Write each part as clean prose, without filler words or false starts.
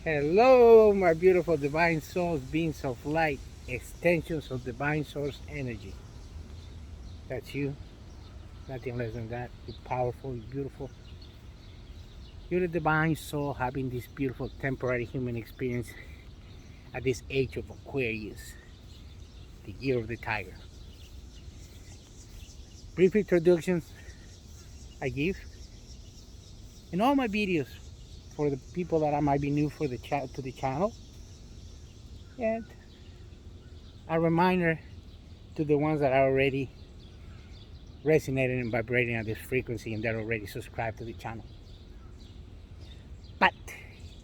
Hello, my beautiful divine souls, beings of light, extensions of divine source energy. That's you, nothing less than that. You're powerful, you're beautiful. You're the divine soul having this beautiful temporary human experience at this age of Aquarius, the year of the tiger. Brief introductions I give in all my videos for the people that might be new for to the channel, and a reminder to the ones that are already resonating and vibrating at this frequency and they're already subscribed to the channel. But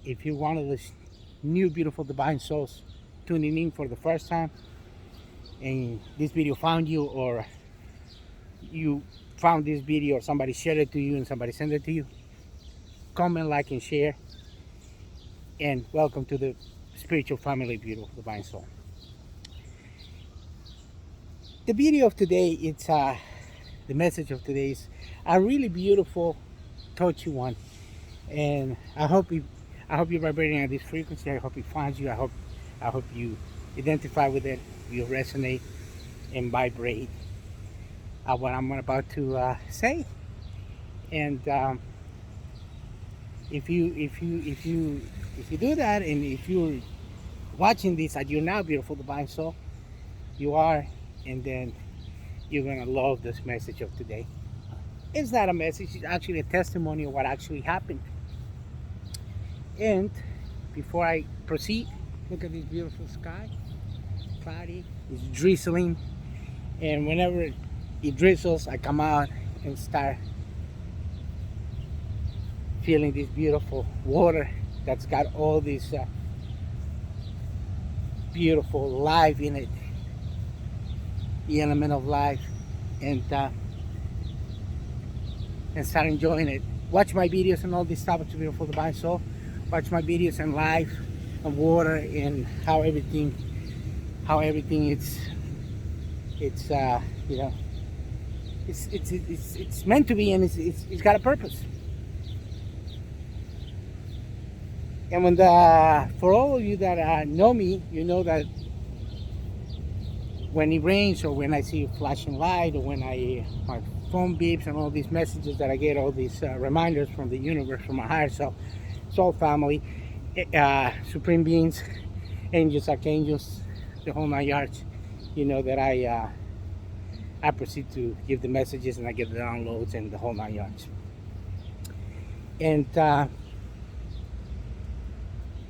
if you're one of those new beautiful divine souls tuning in for the first time and this video found you, or you found this video or somebody shared it to you and somebody sent it to you, comment, like, and share, and welcome to the spiritual family, beautiful divine soul. The video of today, it's the message of today is a really beautiful, touchy one, and I hope you're vibrating at this frequency. I hope it finds you. I hope you identify with it, you resonate and vibrate what I'm about to say. And if you do that, and if you're watching this at you now, beautiful divine soul, you are, and then you're gonna love this message of today. It's not a message, it's actually a testimony of what actually happened. And before I proceed, look at this beautiful sky. Cloudy, it's drizzling, and whenever it drizzles, I come out and start feeling this beautiful water that's got all this beautiful life in it, the element of life, and start enjoying it. Watch my videos and all this stuff. It's beautiful divine soul. Watch my videos and life and water and how everything it's you know, it's meant to be, and it's got a purpose. And when for all of you that know me, you know that when it rains, or when I see a flashing light, or when my phone beeps and all these messages that I get, all these reminders from the universe, from my higher self, soul family, supreme beings, angels, archangels, the whole nine yards, you know that I proceed to give the messages, and I get the downloads and the whole nine yards. And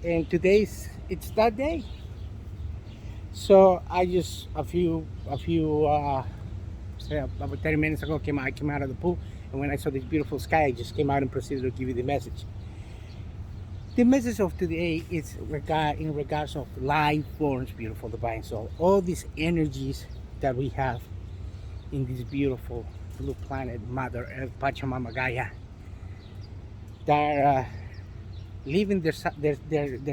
it's that day. So I just say about 30 minutes ago I came out of the pool, and when I saw this beautiful sky, I just came out and proceeded to give you the message. The message of today is in regards of life forms, beautiful divine soul. All these energies that we have in this beautiful blue planet, Mother Earth, Pachamama Gaia, that are living their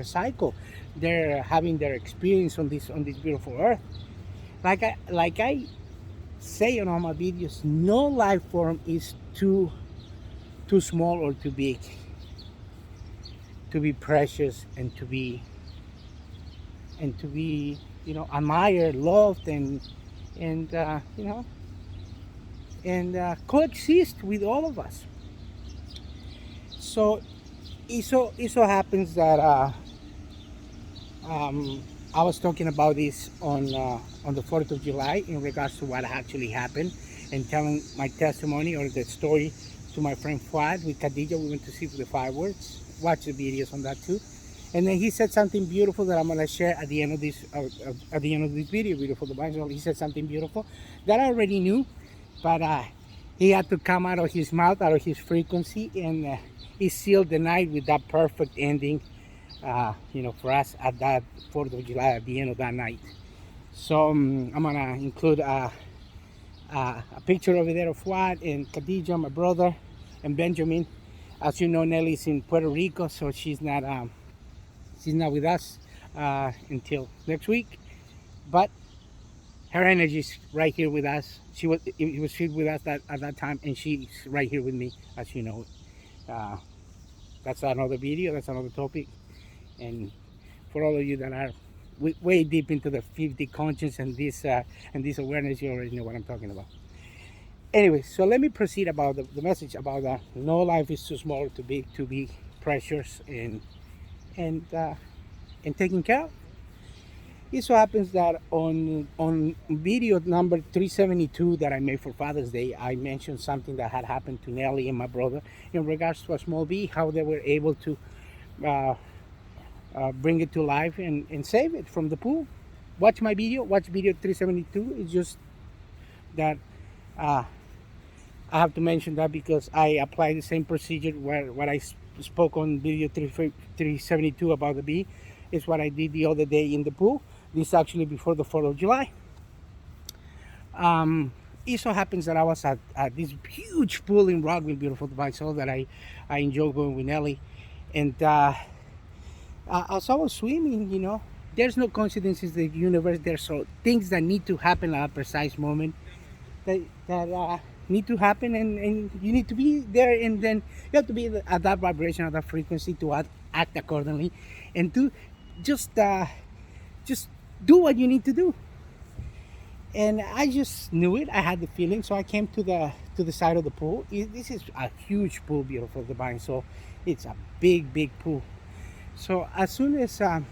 cycle. They're having their experience on this beautiful earth. Like I say in all my videos, no life form is too small or too big to be precious, and to be admired, loved, and coexist with all of us. So it so happens that I was talking about this on the 4th of July in regards to what actually happened, and telling my testimony or the story to my friend Fuad with Khadija. We went to see the fireworks. Watch the videos on that too. And then he said something beautiful that I'm gonna share at the end of this video. Beautiful divine soul. He said something beautiful that I already knew, but he had to come out of his mouth, out of his frequency, and he sealed the night with that perfect ending. For us at that 4th of July, at the end of that night. So I'm gonna include a picture over there of Fuad and Khadija, my brother, and Benjamin. As you know, Nelly's in Puerto Rico, so she's not with us until next week. But her energy is right here with us. She was with us at that time, and she's right here with me, as you know. That's another video. That's another topic. And for all of you that are way deep into the 50 conscience and this awareness, you already know what I'm talking about. Anyway, so let me proceed about the message about no life is too small to be precious and uh, and taken care of. It so happens that on video number 372 that I made for Father's Day, I mentioned something that had happened to Nellie and my brother in regards to a small bee, how they were able to uh, bring it to life and save it from the pool. Watch my video. Watch video 372. It's just that uh, I have to mention that because I apply the same procedure where what I spoke on video 372 about the bee is what I did the other day in the pool. This actually before the 4th of July. It so happens that I was at this huge pool in Rockville, beautiful by soul, that I enjoy going with Nelly. And as I was swimming, there's no coincidences in the universe. There's so things that need to happen at a precise moment that need to happen, and you need to be there, and then you have to be at that vibration, at that frequency to act accordingly, and to just do what you need to do. And I just knew it. I had the feeling, so I came to the side of the pool. This is a huge pool, beautiful divine soul. It's a big pool. So as soon as I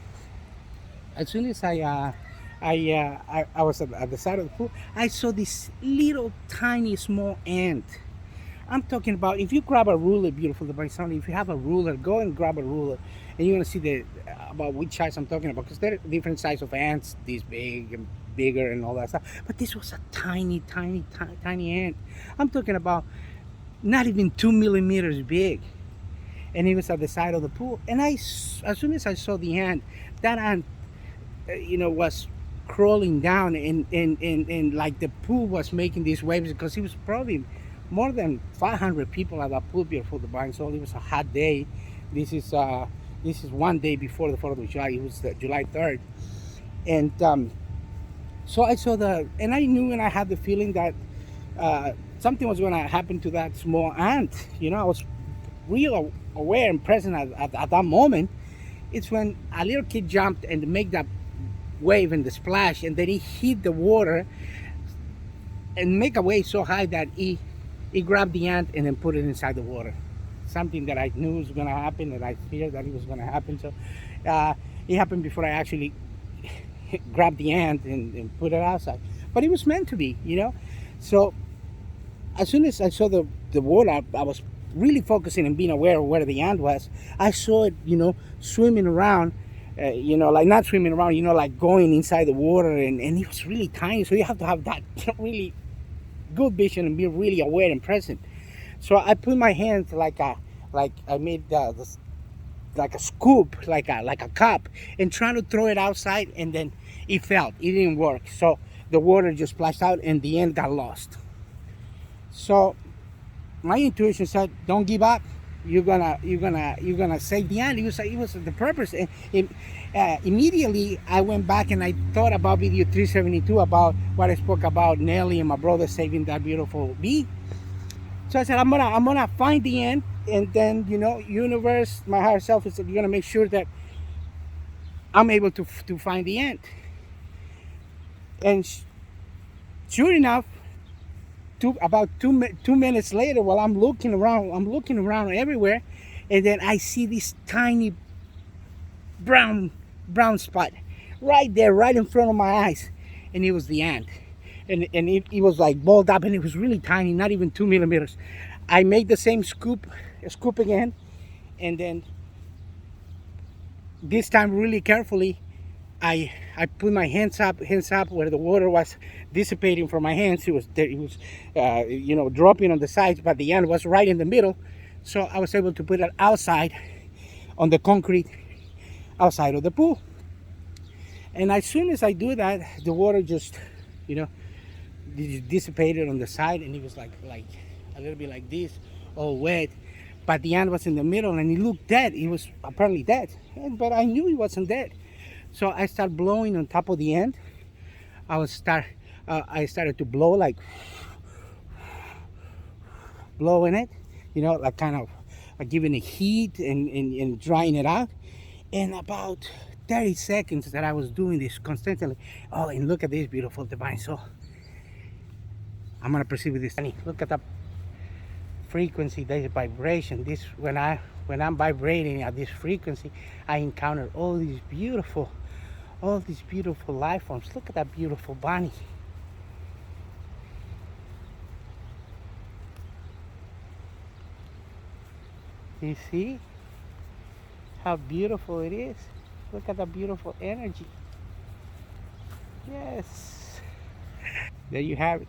was at the side of the pool, I saw this little tiny small ant. I'm talking about, if you grab a ruler, beautiful divine soul, if you have a ruler, go and grab a ruler, and you're gonna see about which size I'm talking about, because there are different sizes of ants, this big and bigger and all that stuff. But this was a tiny ant. I'm talking about not even 2 millimeters big, and it was at the side of the pool. And as soon as I saw the ant, that ant, was crawling down, and like the pool was making these waves, because it was probably more than 500 people at that pool, beautiful divine soul. It was a hot day. This is one day before the 4th of July. It was July 3rd, and so I saw and I knew, and I had the feeling that something was going to happen to that small ant. I was real aware and present at that moment. It's when a little kid jumped and made that wave and the splash, and then he hit the water and make a wave so high that he grabbed the ant and then put it inside the water. Something that I knew was going to happen, and I feared that it was going to happen. So it happened before I actually grabbed the ant and put it outside. But it was meant to be, So as soon as I saw the water, I was really focusing and being aware of where the ant was. I saw it, swimming around, like not swimming around, like going inside the water, and it was really tiny. So you have to have that really good vision and be really aware and present. So I put my hands like I made this, like a scoop, like a cup, and trying to throw it outside, and then it failed. It didn't work. So the water just splashed out, and the ant got lost. So my intuition said, "Don't give up. You're gonna save the ant." It was the purpose. And immediately I went back and I thought about video 372 about what I spoke about Nelly and my brother saving that beautiful bee. So I said, I'm gonna find the ant, and then universe, my higher self is gonna make sure that I'm able to find the ant. And sure enough, about two minutes later, while I'm looking around everywhere, and then I see this tiny brown spot right there, right in front of my eyes, and it was the ant. And it was like balled up, and it was really tiny, not even 2 millimeters. I made the same scoop again, and then this time really carefully, I put my hands up where the water was dissipating from my hands. It was dropping on the sides, but the ant was right in the middle. So I was able to put it outside on the concrete outside of the pool. And as soon as I do that, the water just dissipated on the side, and it was like a little bit like this, all wet. But the ant was in the middle, and he looked dead. He was apparently dead, but I knew he wasn't dead. So I started blowing on top of the ant. I started to blow, like blowing it, like kind of giving it heat and drying it out. In about 30 seconds that I was doing this constantly. Oh, and look at this beautiful divine soul. I'm gonna proceed with this. Look at the frequency, there's vibration. This when I'm vibrating at this frequency, I encounter all these beautiful life forms. Look at that beautiful bunny. You see how beautiful it is? Look at the beautiful energy. Yes. There you have it.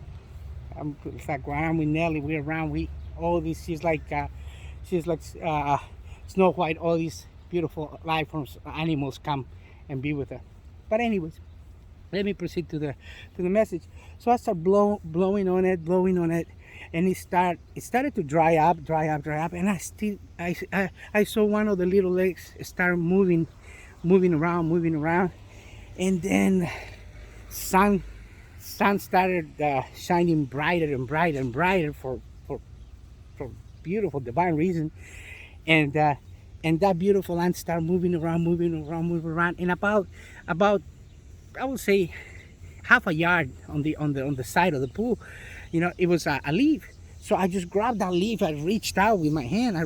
It's like when I'm with Nelly, we're around, all these, she's like Snow White, all these beautiful life forms, animals come and be with her. But anyways, let me proceed to the message. So I start blowing on it, and it started to dry up, and I saw one of the little legs start moving around, and then sun started shining brighter and brighter for beautiful divine reason, and that beautiful ant started moving around, and about I would say half a yard on the side of the pool, it was a leaf. So I just grabbed that leaf. I reached out with my hand.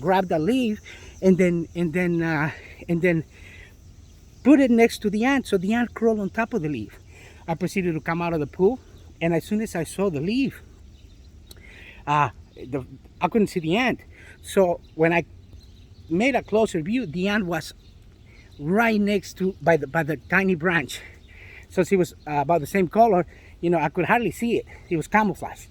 Grabbed that leaf, and then put it next to the ant. So the ant crawled on top of the leaf. I proceeded to come out of the pool, and as soon as I saw the leaf, I couldn't see the ant. So when I made a closer view, the ant was right next to by the tiny branch. So it was about the same color. I could hardly see it. It was camouflage.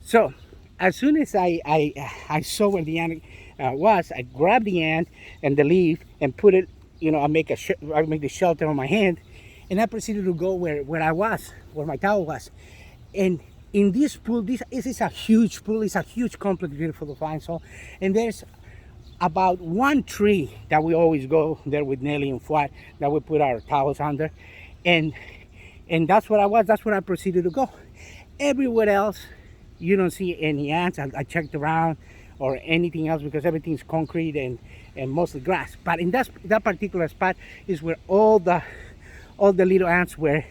So as soon as I saw where the ant was, I grabbed the ant and the leaf and put it. I make the shelter on my hand, and I proceeded to go where my towel was. And in this pool, this is a huge pool. It's a huge complex, beautiful divine soul. And there's about one tree that we always go there with Nelly and Fuad, that we put our towels under, and that's what I was. That's where I proceeded to go. Everywhere else, you don't see any ants. I checked around or anything else because everything's concrete and mostly grass. But in that particular spot is where all the little ants were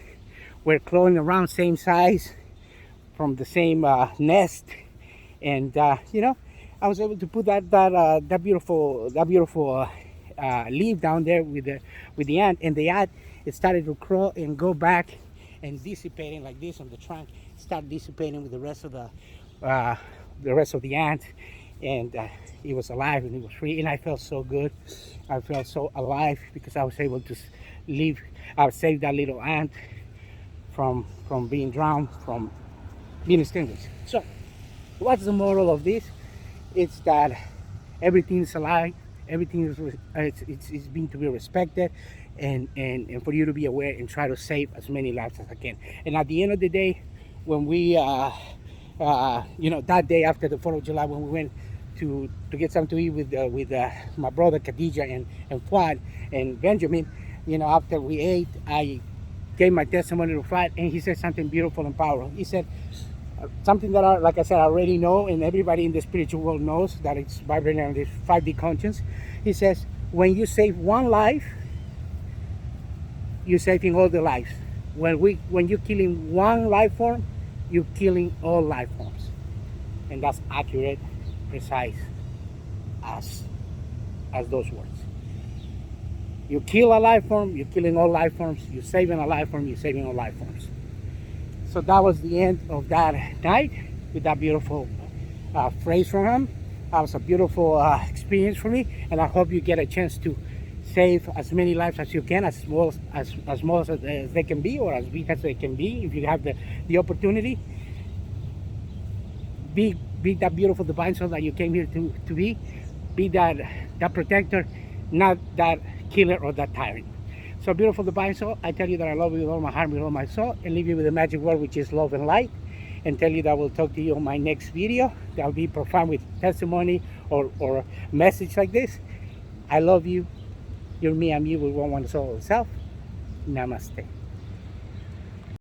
crawling around, same size, from the same nest, and I was able to put that beautiful leaf down there with the ant, and the ant, it started to crawl and go back and dissipating like this on the trunk, start dissipating with the rest of the ant, and it was alive and it was free, and I felt so good. I felt so alive because I was able to save that little ant from being drowned, from being extinguished. So what's the moral of this? It's that everything is alive, everything is being to be respected, and for you to be aware and try to save as many lives as I can. And at the end of the day, when we that day after the 4th of July, when we went to get something to eat with my brother Khadija and Fuad and Benjamin, after we ate, I gave my testimony to Fuad, and he said something beautiful and powerful. He said something that like I said, I already know, and everybody in the spiritual world knows, that it's vibrating on this 5D conscience. He says, when you save one life, you're saving all the lives. When you're killing one life form, you're killing all life forms. And that's accurate, precise as those words. You kill a life form, you're killing all life forms. You're saving a life form, you're saving all life forms. So that was the end of that night with that beautiful phrase from him. That was a beautiful experience for me, and I hope you get a chance to save as many lives as you can, as small as they can be, or as big as they can be, if you have the opportunity. Be that beautiful divine soul that you came here to be. Be that protector, not that killer or that tyrant. So beautiful divine soul, I tell you that I love you with all my heart, with all my soul, and leave you with the magic word, which is love and light, and tell you that I will talk to you on my next video. That will be profound with testimony or message like this. I love you. You're me, I'm you with one soul of self. Namaste.